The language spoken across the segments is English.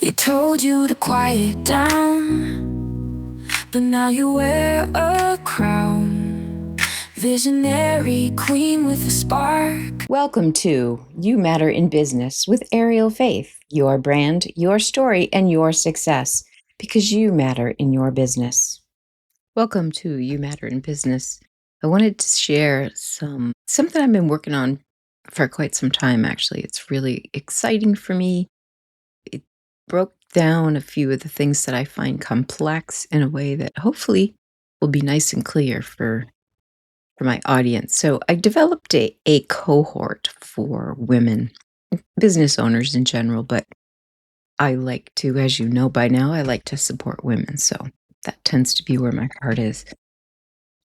They told you to quiet down, but now you wear a crown. Visionary queen with a spark. Welcome to You Matter in Business with Ariel Faith, your brand, your story, and your success, because you matter in your business. Welcome to You Matter in Business. I wanted to share something I've been working on for quite some time, actually. It's really exciting for me. It broke down a few of the things that I find complex in a way that hopefully will be nice and clear for my audience. So I developed a cohort for women, business owners in general, but I like to, as you know by now, I like to support women. So that tends to be where my heart is.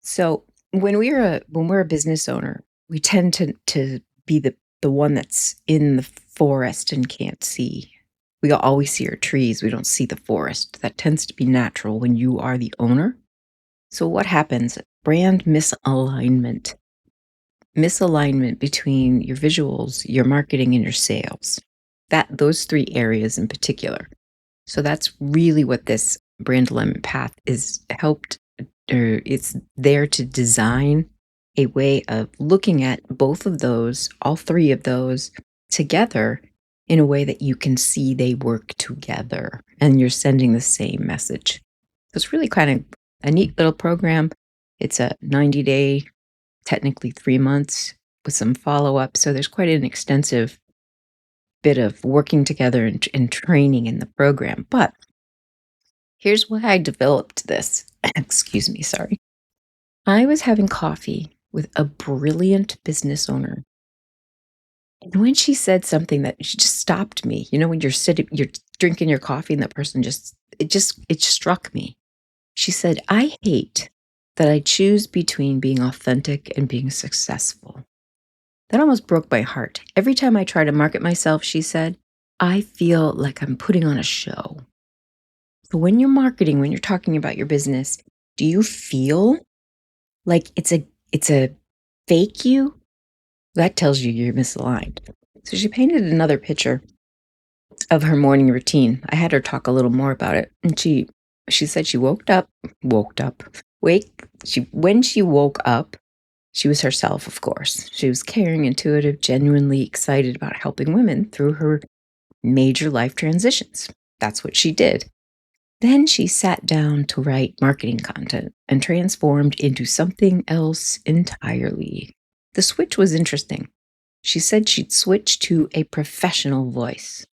So when we're a business owner, we tend to be the one that's in the forest and can't see. We always see our trees. We don't see the forest. That tends to be natural when you are the owner. So what happens? Brand misalignment between your visuals, your marketing, and your sales. Those three areas in particular. So that's really what this brand alignment path is helped, or it's there to design a way of looking at both of those, all three of those together in a way that you can see they work together and you're sending the same message. So it's really kind of a neat little program. It's a 90-day, technically 3 months with some follow-up. So there's quite an extensive bit of working together and training in the program. But here's why I developed this. Excuse me, sorry. I was having coffee with a brilliant business owner. And when she said something that she just stopped me, when you're drinking your coffee and that person it struck me. She said, "I hate that I choose between being authentic and being successful." That almost broke my heart. Every time I try to market myself, she said, I feel like I'm putting on a show. So when you're marketing, when you're talking about your business, do you feel like it's a fake you? That tells you you're misaligned. So she painted another picture of her morning routine. I had her talk a little more about it. And she said she when she woke up, she was herself, of course. She was caring, intuitive, genuinely excited about helping women through her major life transitions. That's what she did. Then she sat down to write marketing content and transformed into something else entirely. The switch was interesting. She said she'd switched to a professional voice,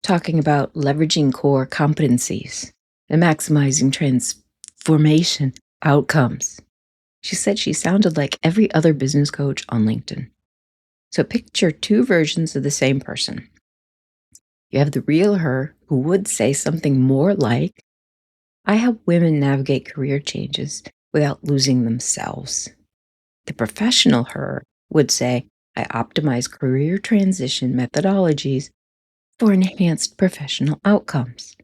talking about leveraging core competencies and maximizing transformation outcomes. She said she sounded like every other business coach on LinkedIn. So picture two versions of the same person. You have the real her who would say something more like, I help women navigate career changes without losing themselves. The professional her would say, I optimize career transition methodologies for enhanced professional outcomes.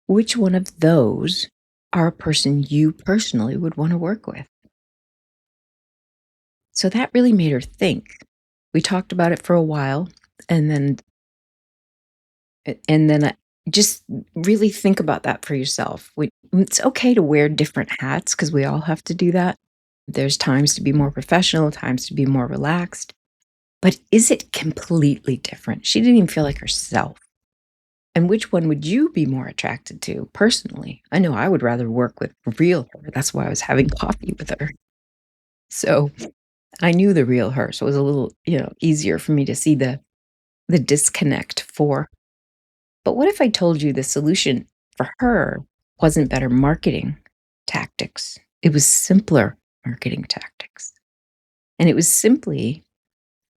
Which one of those are a person you personally would want to work with? So that really made her think. We talked about it for a while, and then just really think about that for yourself. It's okay to wear different hats because we all have to do that. There's times to be more professional, times to be more relaxed. But is it completely different? She didn't even feel like herself. And which one would you be more attracted to personally? I know I would rather work with real her. That's why I was having coffee with her. So I knew the real her. So it was a little, easier for me to see the disconnect for. But what if I told you the solution for her wasn't better marketing tactics? It was simpler marketing tactics. And it was simply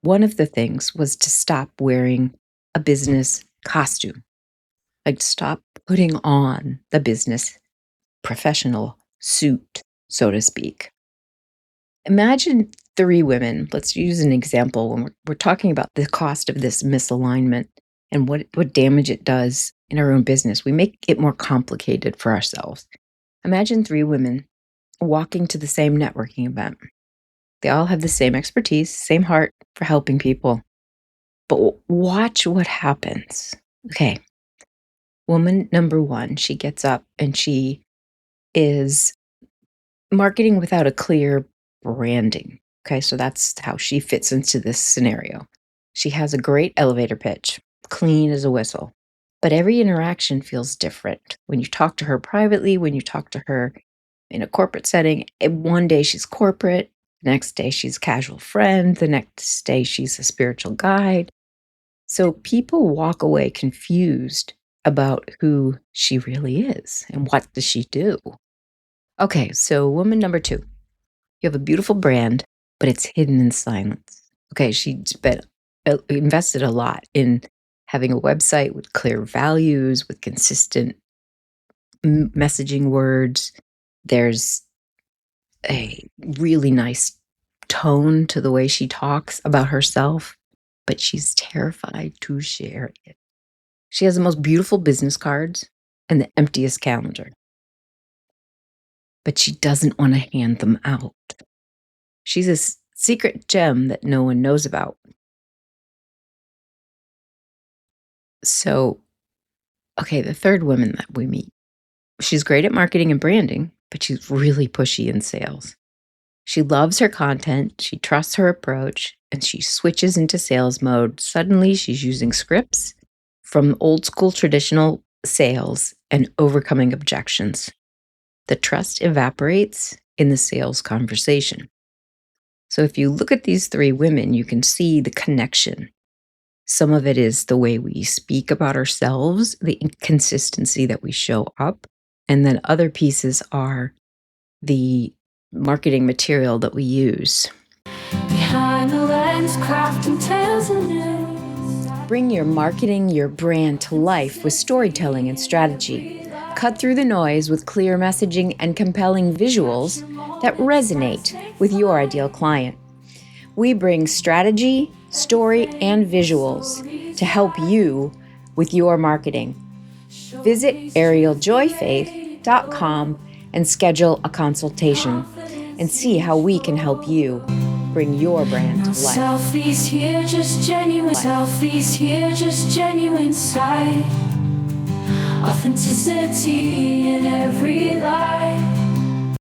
one of the things was to stop wearing a business costume. Like stop putting on the business professional suit, so to speak. Imagine three women. Let's use an example when we're talking about the cost of this misalignment and what damage it does in our own business. We make it more complicated for ourselves. Imagine three women walking to the same networking event. They all have the same expertise, same heart for helping people. But watch what happens. Okay. Woman number one, she gets up and she is marketing without a clear branding. Okay, so that's how she fits into this scenario. She has a great elevator pitch, clean as a whistle, but every interaction feels different. When you talk to her privately, when you talk to her in a corporate setting, one day she's corporate, the next day she's a casual friend, the next day she's a spiritual guide. So people walk away confused about who she really is and what does she do. Okay, so woman number two, you have a beautiful brand, but it's hidden in silence. Okay, she's been invested a lot in having a website with clear values, with consistent messaging words. There's a really nice tone to the way she talks about herself, but she's terrified to share it. She has the most beautiful business cards and the emptiest calendar, but she doesn't want to hand them out. She's a secret gem that no one knows about. So, okay, the third woman that we meet, she's great at marketing and branding, but she's really pushy in sales. She loves her content, she trusts her approach, and she switches into sales mode. Suddenly, she's using scripts from old school traditional sales and overcoming objections. The trust evaporates in the sales conversation. So, if you look at these three women, you can see the connection. Some of it is the way we speak about ourselves, the inconsistency that we show up. And then other pieces are the marketing material that we use. Behind the lens, crafting tales and news. Bring your marketing, your brand to life with storytelling and strategy. Cut through the noise with clear messaging and compelling visuals that resonate with your ideal client. We bring strategy, story, and visuals to help you with your marketing. Visit arielfaith.com and schedule a consultation and see how we can help you bring your brand to life. Selfies here, just genuine. Selfies here, just genuine side. Authenticity in every lie.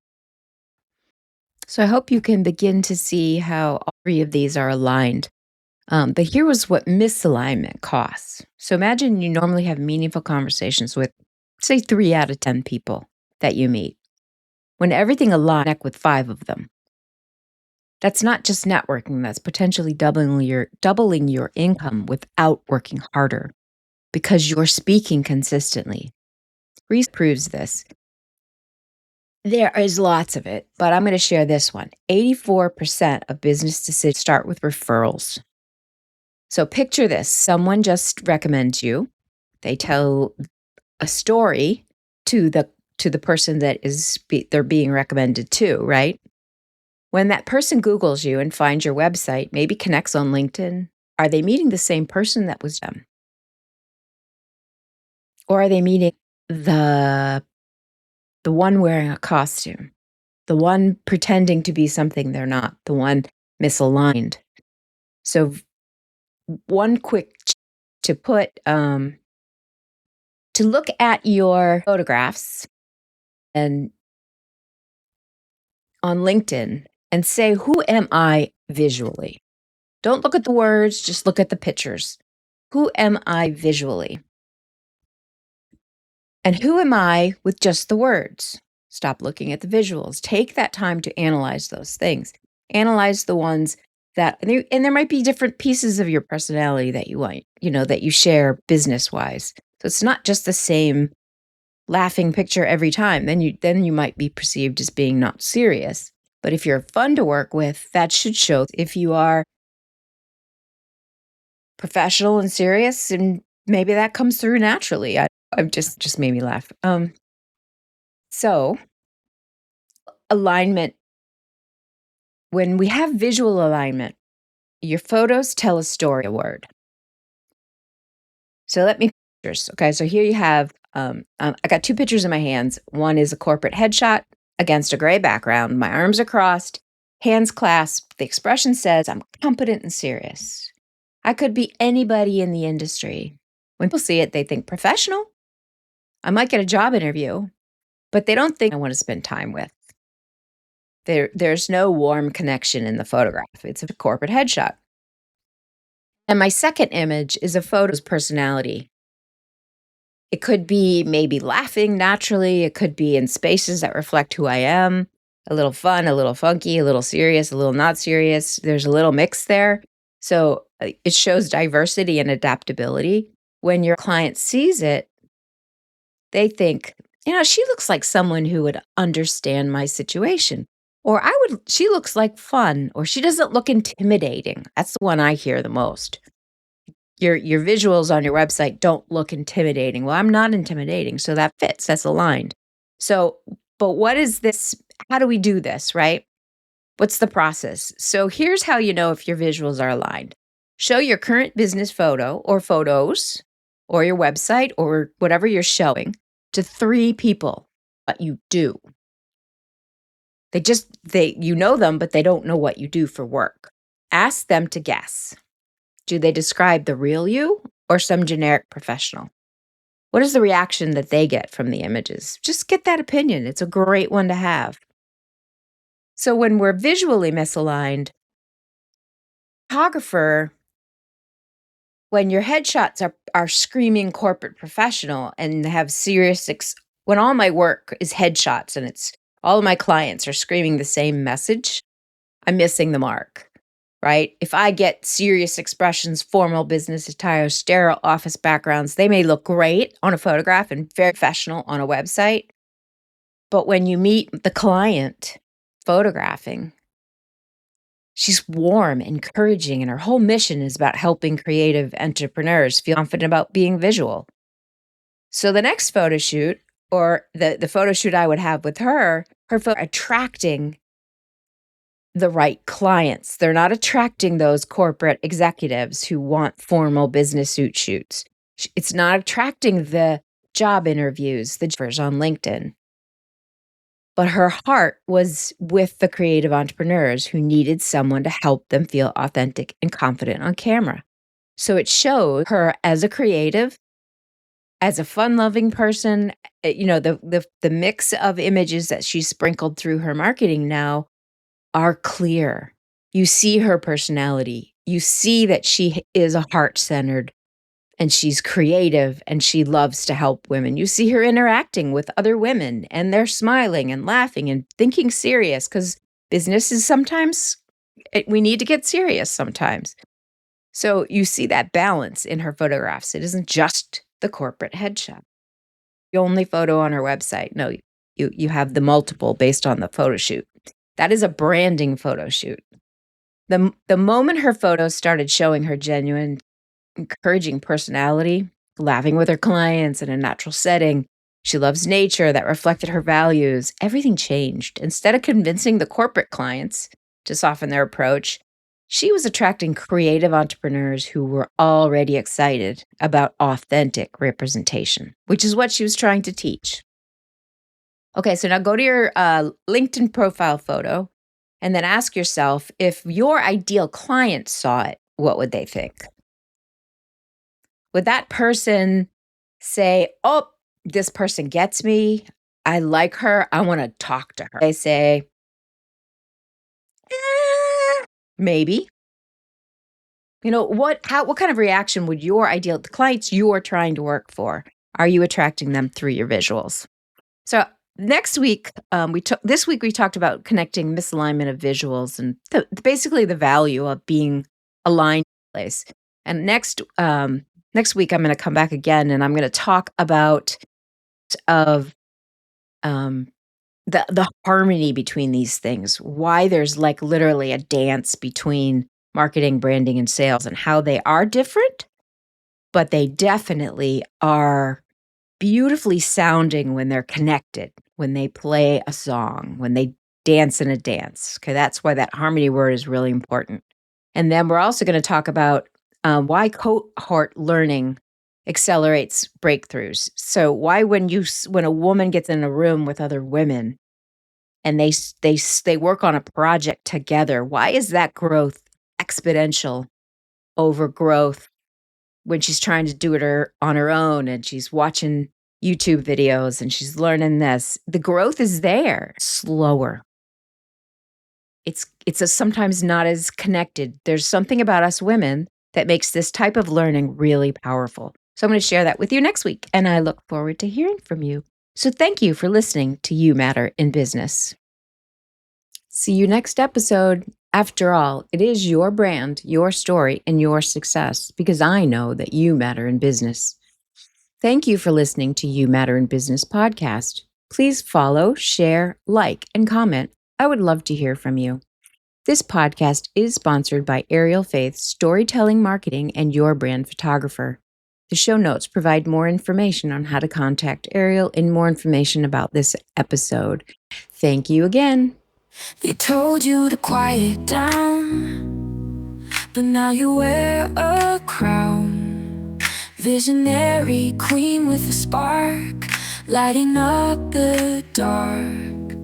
So I hope you can begin to see how all three of these are aligned. But here was what misalignment costs. So imagine you normally have meaningful conversations with, say, 3 out of 10 people that you meet. When everything aligns, connect with 5 of them. That's not just networking, that's potentially doubling your income without working harder because you're speaking consistently. Research proves this. There is lots of it, but I'm going to share this one. 84% of business decisions start with referrals. So picture this. Someone just recommends you. They tell a story to the person that they're being recommended to, right? When that person Googles you and finds your website, maybe connects on LinkedIn, are they meeting the same person that was them? Or are they meeting the one wearing a costume, the one pretending to be something they're not, the one misaligned? So one quick to put to look at your photographs and on LinkedIn and say, who am I visually? Don't look at the words, just look at the pictures. Who am I visually? And who am I with just the words? Stop looking at the visuals. Take that time to analyze those things. Analyze the ones that, and there might be different pieces of your personality that you want, that you share business wise. So it's not just the same laughing picture every time. Then you might be perceived as being not serious. But if you're fun to work with, that should show. If you are professional and serious, and maybe that comes through naturally. I've just made me laugh. So alignment, when we have visual alignment, your photos tell a story, a word. So let me pictures. Okay, so here you have, I got 2 pictures in my hands. One is a corporate headshot against a gray background. My arms are crossed, hands clasped. The expression says, I'm competent and serious. I could be anybody in the industry. When people see it, they think professional I might get a job interview, but they don't think I want to spend time with. There's no warm connection in the photograph. It's a corporate headshot. And my second image is a photo's personality. It could be maybe laughing naturally. It could be in spaces that reflect who I am, a little fun, a little funky, a little serious, a little not serious. There's a little mix there. So it shows diversity and adaptability. When your client sees it, they think, she looks like someone who would understand my situation. Or she looks like fun, or she doesn't look intimidating. That's the one I hear the most. Your visuals on your website don't look intimidating. Well, I'm not intimidating, so that fits. That's aligned. So, but what is this? How do we do this, right? What's the process? So here's how you know if your visuals are aligned. Show your current business photo or photos or your website or whatever you're showing to 3 people what you do. You know them, but they don't know what you do for work. Ask them to guess. Do they describe the real you or some generic professional? What is the reaction that they get from the images? Just get that opinion. It's a great one to have. So when we're visually misaligned, photographer, when your headshots are screaming corporate professional and have when all my work is headshots and it's all of my clients are screaming the same message, I'm missing the mark. Right? If I get serious expressions, formal business attire, sterile office backgrounds, they may look great on a photograph and very professional on a website. But when you meet the client photographing, she's warm, encouraging, and her whole mission is about helping creative entrepreneurs feel confident about being visual. So the next photo shoot, or the photo shoot I would have with her photo attracting the right clients. They're not attracting those corporate executives who want formal business suit shoots. It's not attracting the job interviews, the offers on LinkedIn. But her heart was with the creative entrepreneurs who needed someone to help them feel authentic and confident on camera. So it showed her as a creative, as a fun-loving person. The mix of images that she sprinkled through her marketing now are clear. You see her personality. You see that she is a heart-centered and she's creative and she loves to help women. You see her interacting with other women and they're smiling and laughing and thinking serious because business is we need to get serious sometimes. So you see that balance in her photographs. It isn't just the corporate headshot. The only photo on her website. No, you have the multiple based on the photo shoot. That is a branding photo shoot. The moment her photos started showing her genuine, encouraging personality, laughing with her clients in a natural setting, she loves nature that reflected her values, everything changed. Instead of convincing the corporate clients to soften their approach, she was attracting creative entrepreneurs who were already excited about authentic representation, which is what she was trying to teach. Okay, so now go to your LinkedIn profile photo and then ask yourself, if your ideal client saw it, what would they think? Would that person say, oh, this person gets me. I like her. I want to talk to her. They say, maybe. What kind of reaction would the clients you're trying to work for, are you attracting them through your visuals? So next week, this week we talked about connecting misalignment of visuals and basically the value of being aligned in place. And next week I'm going to come back again and I'm going to talk about the harmony between these things, why there's like literally a dance between marketing, branding, and sales, and how they are different, but they definitely are beautifully sounding when they're connected, when they play a song, when they dance in a dance. Okay, that's why that harmony word is really important. And then we're also going to talk about why cohort learning accelerates breakthroughs. So why when a woman gets in a room with other women and they work on a project together, why is that growth exponential over growth when she's trying to do it on her own and she's watching YouTube videos and she's learning this. The growth is there, slower. It's sometimes not as connected. There's something about us women that makes this type of learning really powerful. So I'm going to share that with you next week, and I look forward to hearing from you. So thank you for listening to You Matter in Business. See you next episode. After all, it is your brand, your story, and your success because I know that you matter in business. Thank you for listening to You Matter in Business podcast. Please follow, share, like, and comment. I would love to hear from you. This podcast is sponsored by Ariel Faith, Storytelling Marketing, and Your Brand Photographer. The show notes provide more information on how to contact Ariel and more information about this episode. Thank you again. They told you to quiet down, but now you wear a crown. Visionary queen with a spark, lighting up the dark.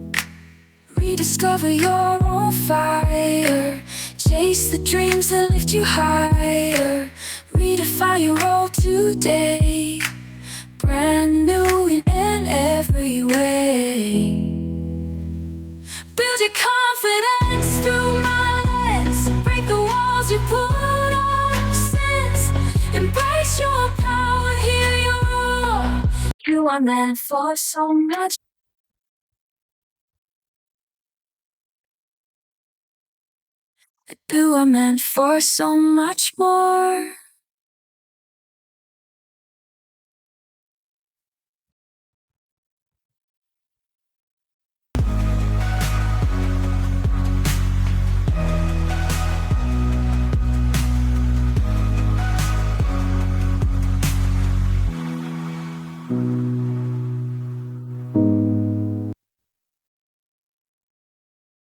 Rediscover your own fire, chase the dreams that lift you higher. Redefine your role today, brand new in every way. Build your confidence through my lens, break the walls you put up since. Embrace your power, hear your roar. You are meant for so much. You are meant for so much more.